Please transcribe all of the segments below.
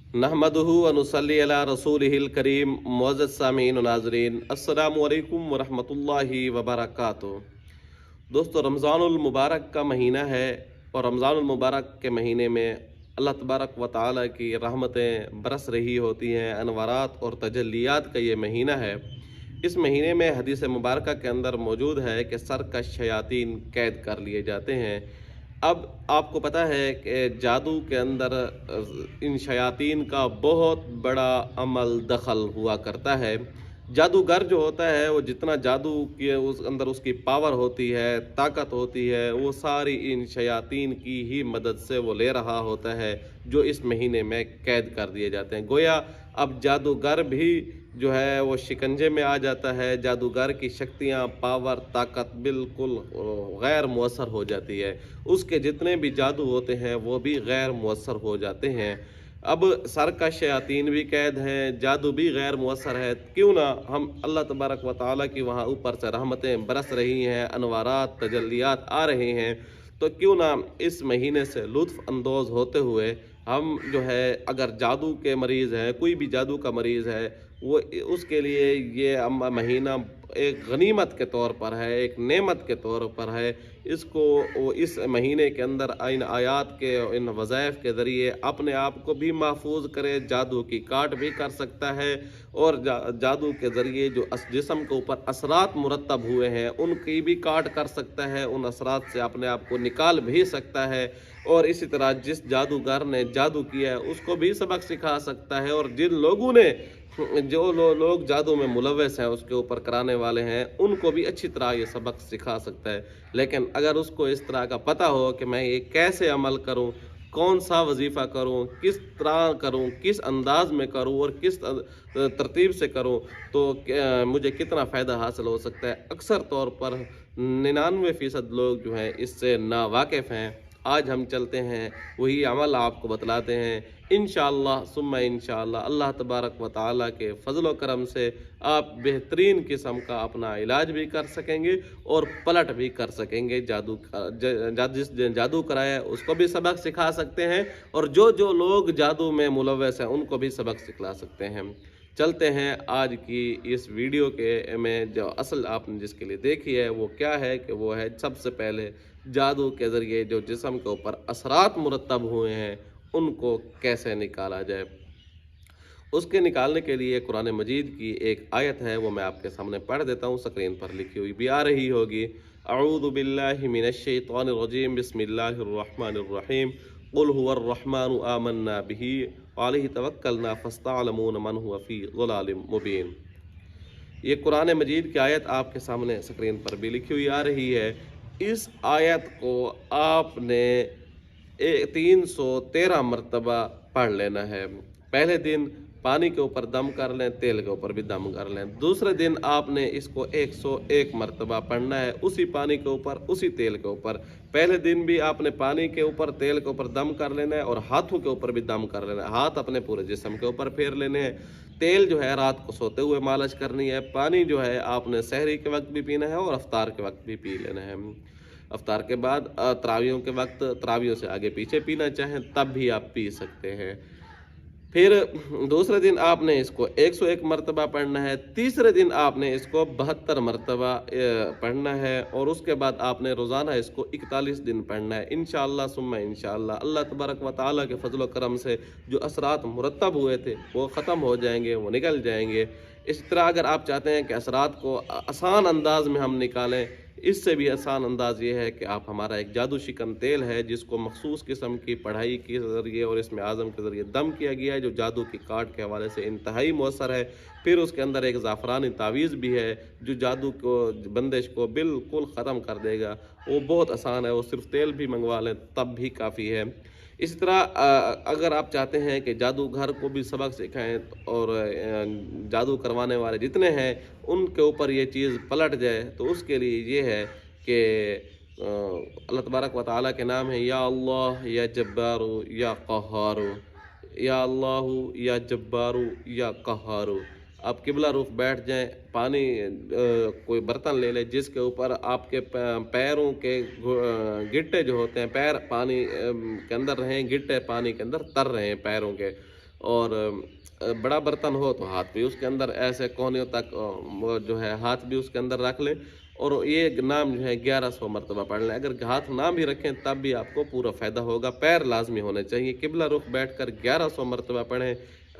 नहमदुहु व नुसल्ली अला रसूलिहिल करीम। मुअज़्ज़ज़ सामीन व नाज़रीन, अस्सलामु अलैकुम व रहमतुल्लाहि व बरकातुहू। दोस्तों, रमज़ानुल मुबारक का महीना है और रमज़ानुल मुबारक के महीने में अल्लाह तबारक व तआला की रहमतें बरस रही होती हैं। अनवारात और तजल्लियात का ये महीना है। इस महीने में हदीस मुबारक के अंदर मौजूद है कि सरकश शयातीन कैद कर लिए जाते हैं। अब आपको पता है कि जादू के अंदर इन शयातीन का बहुत बड़ा अमल दखल हुआ करता है। जादूगर जो होता है वो जितना जादू के उस अंदर उसकी पावर होती है, ताकत होती है, वो सारी इन शयातीन की ही मदद से वो ले रहा होता है, जो इस महीने में कैद कर दिए जाते हैं। गोया अब जादूगर भी जो है वो शिकंजे में आ जाता है। जादूगर की शक्तियाँ, पावर, ताकत बिल्कुल गैर मुअस्सर हो जाती है। उसके जितने भी जादू होते हैं वो भी गैर मुअस्सर हो जाते हैं। अब सर का शयातीन भी कैद हैं, जादू भी गैर मुअस्सर है। क्यों ना हम अल्लाह तबारक व तआला की वहाँ ऊपर से रहमतें बरस रही हैं, अनवारात तजल्लियात आ रहे हैं, तो क्यों ना इस महीने से लुत्फ़ अंदोज़ होते हुए हम जो है, अगर जादू के मरीज़ हैं, कोई भी जादू का मरीज़ है, वो उसके लिए ये महीना एक गनीमत के तौर पर है, एक नेमत के तौर पर है। इसको वो इस महीने के अंदर इन आयात के, इन वज़ाइफ के ज़रिए अपने आप को भी महफूज करे, जादू की काट भी कर सकता है और जादू के ज़रिए जो जिस्म के ऊपर असरात मुरतब हुए हैं उनकी भी काट कर सकता है, उन असरात से अपने आप को निकाल भी सकता है। और इसी तरह जिस जादूगर ने जादू किया है उसको भी सबक सिखा सकता है। और जिन लोगों ने जो लोग जादू में मुलव्वस हैं, उसके ऊपर कराने वाले हैं, उनको भी अच्छी तरह ये सबक सिखा सकता है। लेकिन अगर उसको इस तरह का पता हो कि मैं ये कैसे अमल करूं, कौन सा वजीफ़ा करूं, किस तरह करूं, किस अंदाज में करूं और किस तरतीब से करूं, तो मुझे कितना फ़ायदा हासिल हो सकता है, अक्सर तौर पर 99% लोग जो हैं इससे नावाकिफ़ हैं। आज हम चलते हैं, वही अमल आपको बतलाते हैं। इंशाअल्लाह सुम्मा इंशाअल्लाह अल्लाह तबारक व तआला के फ़ज़ल व करम से आप बेहतरीन किस्म का अपना इलाज भी कर सकेंगे और पलट भी कर सकेंगे। जादू का जिस जादू कराया उसको भी सबक सिखा सकते हैं और जो लोग जादू में मुलव्वस हैं उनको भी सबक सिखला सकते हैं। चलते हैं आज की इस वीडियो के में, जो असल आपने जिसके लिए देखी है वो क्या है कि वो है सबसे पहले जादू के ज़रिए जो जिस्म के ऊपर असरात मुरतब हुए हैं उनको कैसे निकाला जाए। उसके निकालने के लिए कुरान मजीद की एक आयत है, वो मैं आपके सामने पढ़ देता हूँ। स्क्रीन पर लिखी हुई भी आ रही होगी। अऊज़ु बिल्लाहि मिनश शैतानिर रजीम, बिस्मिल्लाहिर रहमानिर रहीम। कुल हुवर रहमानु आमन्ना बिही व अलैहि तवक्कलना फस्तअलमून मन हुवा फी ज़लालिम मुबीन। ये कुरान मजीद की आयत आपके सामने स्क्रीन पर भी लिखी हुई आ रही है। इस आयत को आपने 313 मरतबा पढ़ लेना है। पहले दिन पानी के ऊपर दम कर लें, तेल के ऊपर भी दम कर लें। दूसरे दिन आपने इसको 101 मरतबा पढ़ना है, उसी पानी के ऊपर, उसी तेल के ऊपर। पहले दिन भी आपने पानी के ऊपर, तेल के ऊपर दम कर लेना है और हाथों के ऊपर भी दम कर लेना है। हाथ अपने पूरे जिस्म के ऊपर फेर लेने हैं। तेल जो है रात को सोते हुए मालिश करनी है। पानी जो है आपने सहरी के वक्त भी पीना है और अफ्तार के वक्त भी पी लेना है। अफ्तार के बाद तरावियों के वक्त, तरावियों से आगे पीछे पीना चाहें तब भी आप पी सकते हैं। फिर दूसरे दिन आपने इसको 101 मरतबा पढ़ना है। तीसरे दिन आपने इसको 72 मरतबा पढ़ना है और उसके बाद आपने रोज़ाना इसको 41 दिन पढ़ना है। इंशाअल्लाह सुम्मा इंशाअल्लाह अल्लाह तबारक व तआला के फज़ल व करम से जो असरात मुरतब हुए थे वो ख़त्म हो जाएंगे, वो निकल जाएंगे। इस तरह अगर आप चाहते हैं कि असरात को आसान अंदाज में हम निकालें, इससे भी आसान अंदाज़ ये है कि आप, हमारा एक जादू शिकन तेल है जिसको मखसूस किस्म की पढ़ाई के ज़रिए और इसमें आज़म के ज़रिए दम किया गया है, जो जादू की काट के हवाले से इंतहाई मौसर है। फिर उसके अंदर एक ज़ाफ़रानी तावीज़ भी है जो जादू को, बंदिश को बिल्कुल ख़त्म कर देगा। वो बहुत आसान है, वो सिर्फ तेल भी मंगवा लें तब भी काफ़ी है। इसी तरह अगर आप चाहते हैं कि जादूगर को भी सबक सिखाएं और जादू करवाने वाले जितने हैं उनके ऊपर ये चीज़ पलट जाए, तो उसके लिए ये है कि अल्लाह तबारक व तआला के नाम है या अल्लाह या जब्बारू या क़हारू, या अल्लाहु या जब्बारू या क़हारू। आप किबला रुख बैठ जाएं, पानी कोई बर्तन ले लें जिसके ऊपर आपके पैरों के गिट्टे जो होते हैं, पैर पानी के अंदर रहें, गिट्टे पानी के अंदर तर रहे हैं पैरों के। اور بڑا برتن ہو تو ہاتھ بھی اس کے اندر ایسے کونوں تک وہ جو ہے ہاتھ بھی اس کے اندر رکھ لیں، اور یہ نام جو ہے 1100 مرتبہ پڑھ لیں۔ اگر ہاتھ نہ بھی رکھیں تب بھی آپ کو پورا فائدہ ہوگا۔ پیر لازمی ہونے چاہیے، قبلہ رخ بیٹھ کر 1100 مرتبہ پڑھیں،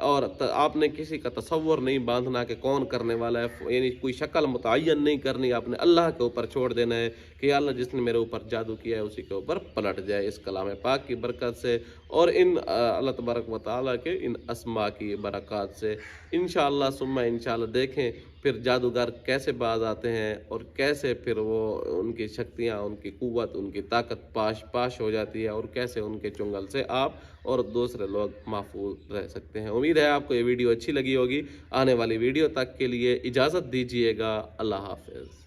اور آپ نے کسی کا تصور نہیں باندھنا کہ کون کرنے والا ہے، یعنی کوئی شکل متعین نہیں کرنی، آپ نے اللہ کے اوپر چھوڑ دینا ہے کہ یا اللہ جس نے میرے اوپر جادو کیا ہے اسی کے اوپر پلٹ جائے اس کلام پاک کی برکت سے، اور ان اللہ تبارک و تعالیٰ کے ان اسماء کی برکات سے۔ انشاءاللہ ثم انشاءاللہ دیکھیں پھر جادوگر کیسے باز آتے ہیں، اور کیسے پھر وہ ان کی شکتیاں، ان کی قوت، ان کی طاقت پاش ہو جاتی ہے، اور کیسے ان کے چنگل سے آپ اور دوسرے لوگ محفوظ رہ سکتے ہیں۔ امید ہے آپ کو یہ ویڈیو اچھی لگی ہوگی۔ آنے والی ویڈیو تک کے لیے اجازت دیجیے گا۔ اللہ حافظ۔